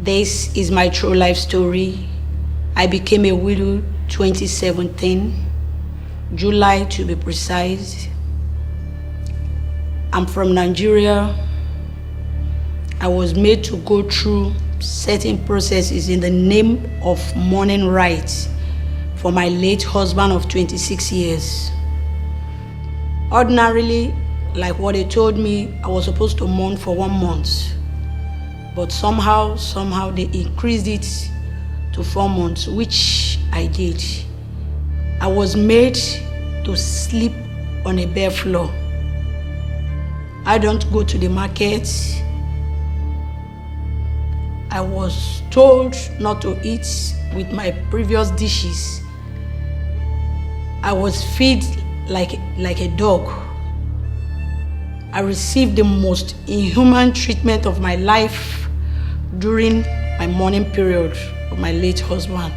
This is my true life story. I became a widow 2017, July to be precise. I'm from Nigeria. I was made to go through certain processes in the name of mourning rights for my late husband of 26 years. Ordinarily, like what they told me, I was supposed to mourn for 1 month. But somehow they increased it to 4 months, which I did. I was made to sleep on a bare floor. I don't go to the market. I was told not to eat with my previous dishes. I was fed like a dog. I received the most inhuman treatment of my life during my mourning period of my late husband.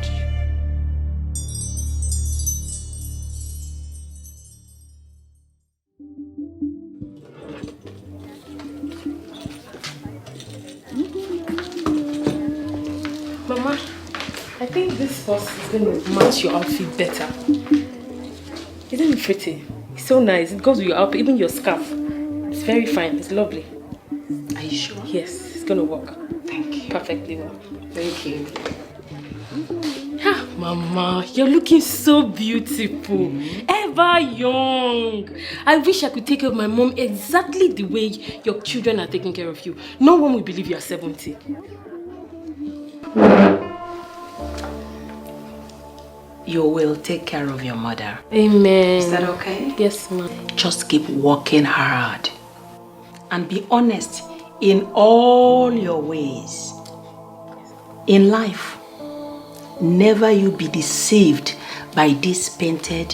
Mama, I think this purse is going to match your outfit better. Isn't it pretty? It's so nice. It goes with your outfit, even your scarf. It's very fine. It's lovely. Are you sure? Yes, it's going to work. Thank you. Perfectly well. Thank you. Ah, Mama, you're looking so beautiful. Ever young. I wish I could take care of my mom exactly the way your children are taking care of you. No one will believe you are 70. You will take care of your mother. Amen. Is that okay? Yes, ma'am. Just keep working hard and be honest in all your ways. In life, never you be deceived by this painted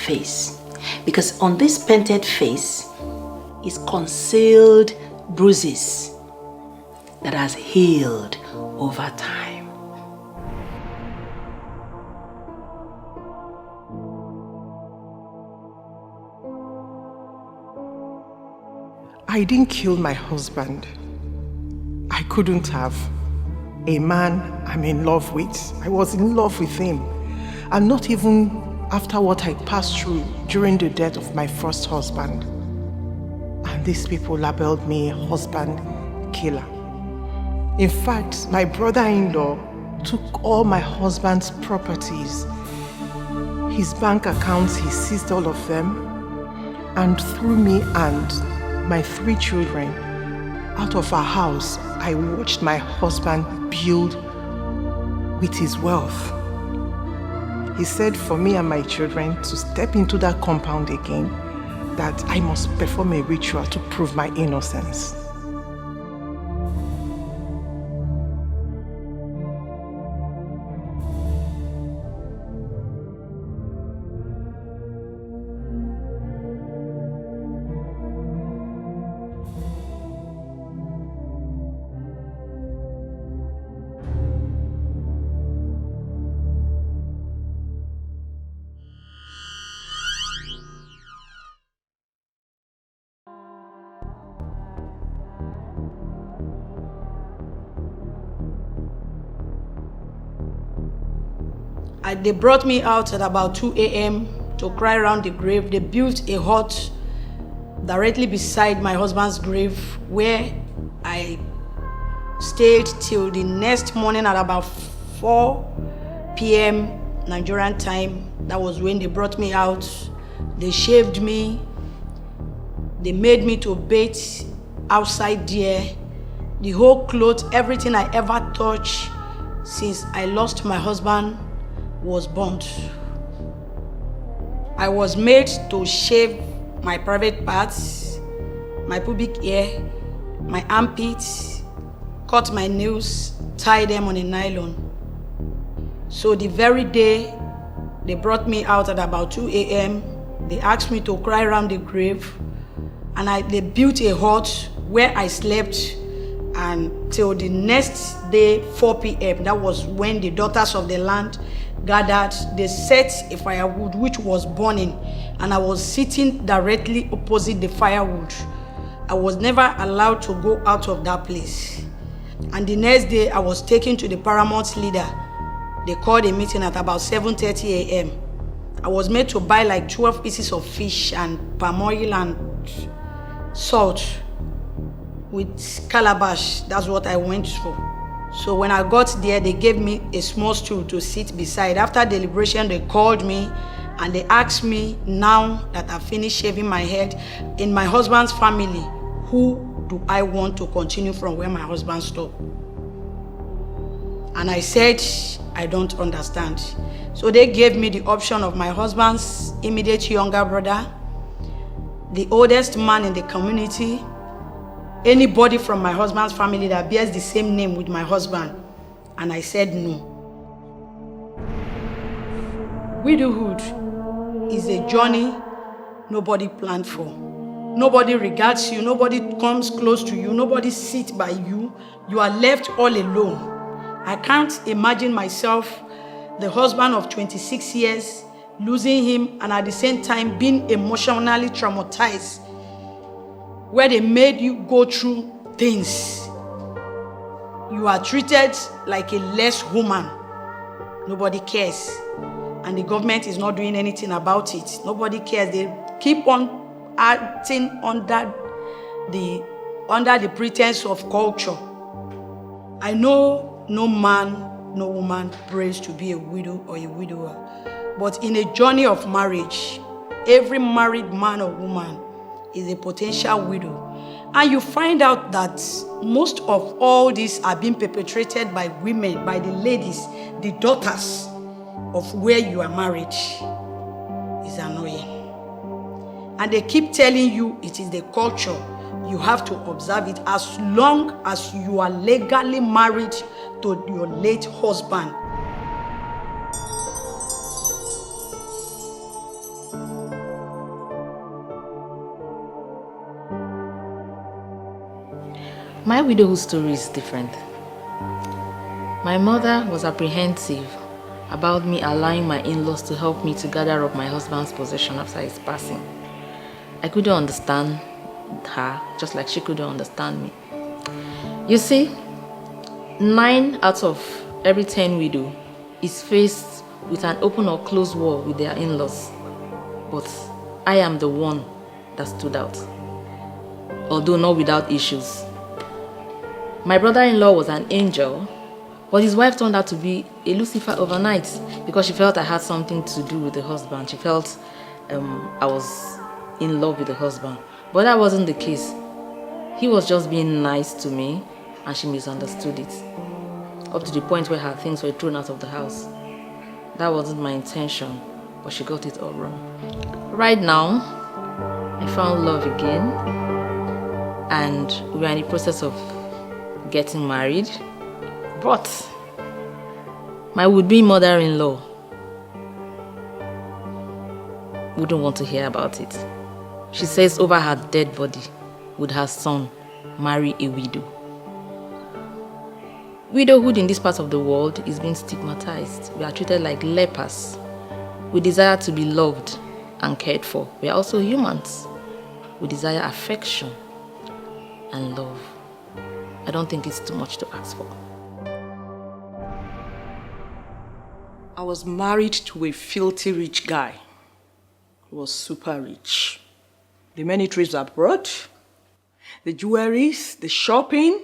face, because on this painted face is concealed bruises that has healed over time. I didn't kill my husband. I couldn't have. A man I'm in love with. I was in love with him. And not even after what I passed through during the death of my first husband. And these people labeled me a husband killer. In fact, my brother-in-law took all my husband's properties. His bank accounts, he seized all of them and threw me and my 3 children out of our house. I watched my husband build with his wealth. He said for me and my children to step into that compound again, that I must perform a ritual to prove my innocence. They brought me out at about 2 a.m. to cry around the grave. They built a hut directly beside my husband's grave where I stayed till the next morning at about 4 p.m. Nigerian time. That was when they brought me out. They shaved me. They made me to bathe outside there. The whole clothes, everything I ever touched since I lost my husband was burnt. I was made to shave my private parts, my pubic hair, my armpits, cut my nails, tie them on a nylon. So the very day they brought me out at about 2 a.m., they asked me to cry around the grave, and they built a hut where I slept until the next day, 4 p.m. That was when the daughters of the land gathered. They set a firewood which was burning, and I was sitting directly opposite the firewood. I was never allowed to go out of that place. And the next day, I was taken to the Paramount leader. They called a meeting at about 7:30 a.m. I was made to buy like 12 pieces of fish and palm oil and salt with calabash. That's what I went for. So when I got there, they gave me a small stool to sit beside. After deliberation, they called me and they asked me, now that I've finished shaving my head, in my husband's family, who do I want to continue from where my husband stopped? And I said, I don't understand. So they gave me the option of my husband's immediate younger brother, the oldest man in the community, anybody from my husband's family that bears the same name with my husband. And I said no. Widowhood is a journey nobody planned for. Nobody regards you, nobody comes close to you, nobody sits by you. You are left all alone. I can't imagine myself, the husband of 26 years, losing him and at the same time being emotionally traumatized, where they made you go through things. You are treated like a less woman. Nobody cares. And the government is not doing anything about it. Nobody cares. They keep on acting under the pretense of culture. I know no man, no woman prays to be a widow or a widower. But in a journey of marriage, every married man or woman is a potential widow. And you find out that most of all these are being perpetrated by women, by the ladies, the daughters of where you are married. It's annoying. And they keep telling you it is the culture. You have to observe it as long as you are legally married to your late husband. My widowhood story is different. My mother was apprehensive about me allowing my in-laws to help me to gather up my husband's possession after his passing. I couldn't understand her, just like she couldn't understand me. You see, 9 out of every 10 widows is faced with an open or closed war with their in-laws. But I am the one that stood out, although not without issues. My brother-in-law was an angel, but his wife turned out to be a Lucifer overnight because she felt I had something to do with the husband. She felt I was in love with the husband. But that wasn't the case. He was just being nice to me and she misunderstood it. Up to the point where her things were thrown out of the house. That wasn't my intention, but she got it all wrong. Right now, I found love again and we are in the process of getting married. But my would-be mother-in-law wouldn't want to hear about it. She says over her dead body would her son marry a widow. Widowhood in this part of the world is being stigmatized. We are treated like lepers. We desire to be loved and cared for. We are also humans. We desire affection and love. I don't think it's too much to ask for. I was married to a filthy rich guy. He was super rich. The many trips abroad, the jewelries, the shopping,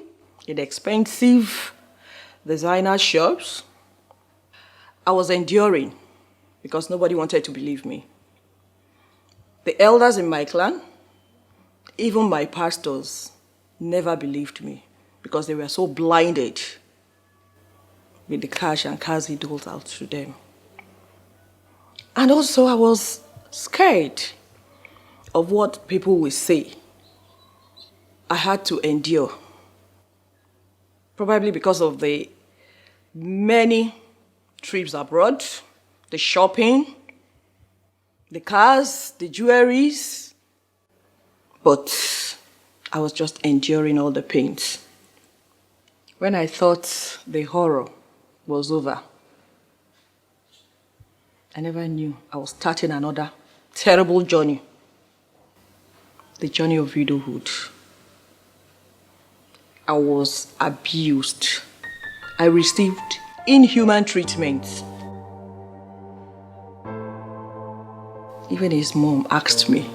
the expensive designer shops. I was enduring because nobody wanted to believe me. The elders in my clan, even my pastors, never believed me because they were so blinded with the cash and cars he doled out to them. And also I was scared of what people will say. I had to endure. Probably because of the many trips abroad, the shopping, the cars, the jewelries. But I was just enduring all the pains. When I thought the horror was over, I never knew I was starting another terrible journey. The journey of widowhood. I was abused. I received inhuman treatment. Even his mom asked me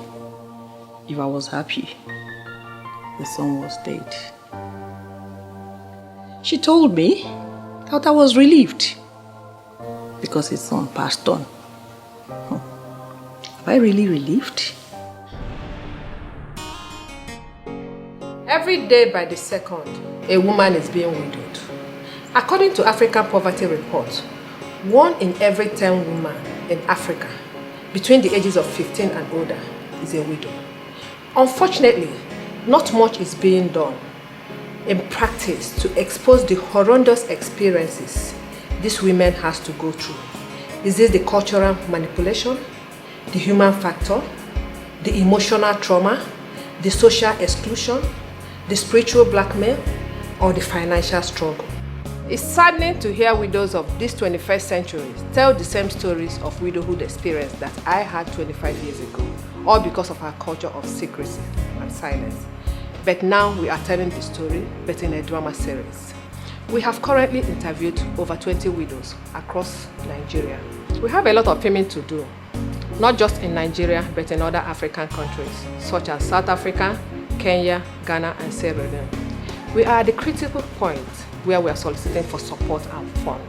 if I was happy. The son was dead. She told me that I was relieved because his son passed on. Am I really relieved? Every day by the second, a woman is being widowed. According to African Poverty Report, 1 in every 10 women in Africa between the ages of 15 and older is a widow. Unfortunately, not much is being done in practice to expose the horrendous experiences these women has to go through. Is this the cultural manipulation, the human factor, the emotional trauma, the social exclusion, the spiritual blackmail, or the financial struggle? It's saddening to hear widows of this 21st century tell the same stories of widowhood experience that I had 25 years ago, all because of our culture of secrecy and silence. But now we are telling the story, but in a drama series. We have currently interviewed over 20 widows across Nigeria. We have a lot of filming to do, not just in Nigeria, but in other African countries, such as South Africa, Kenya, Ghana, and Sierra Leone. We are at the critical point where we are soliciting for support and fund.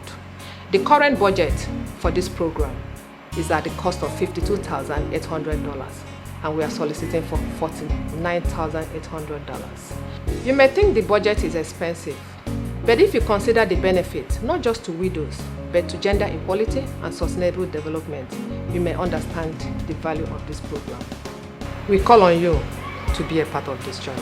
The current budget for this program is at the cost of $52,800, and we are soliciting for $49,800. You may think the budget is expensive, but if you consider the benefit, not just to widows, but to gender equality and sustainable development, you may understand the value of this program. We call on you to be a part of this journey.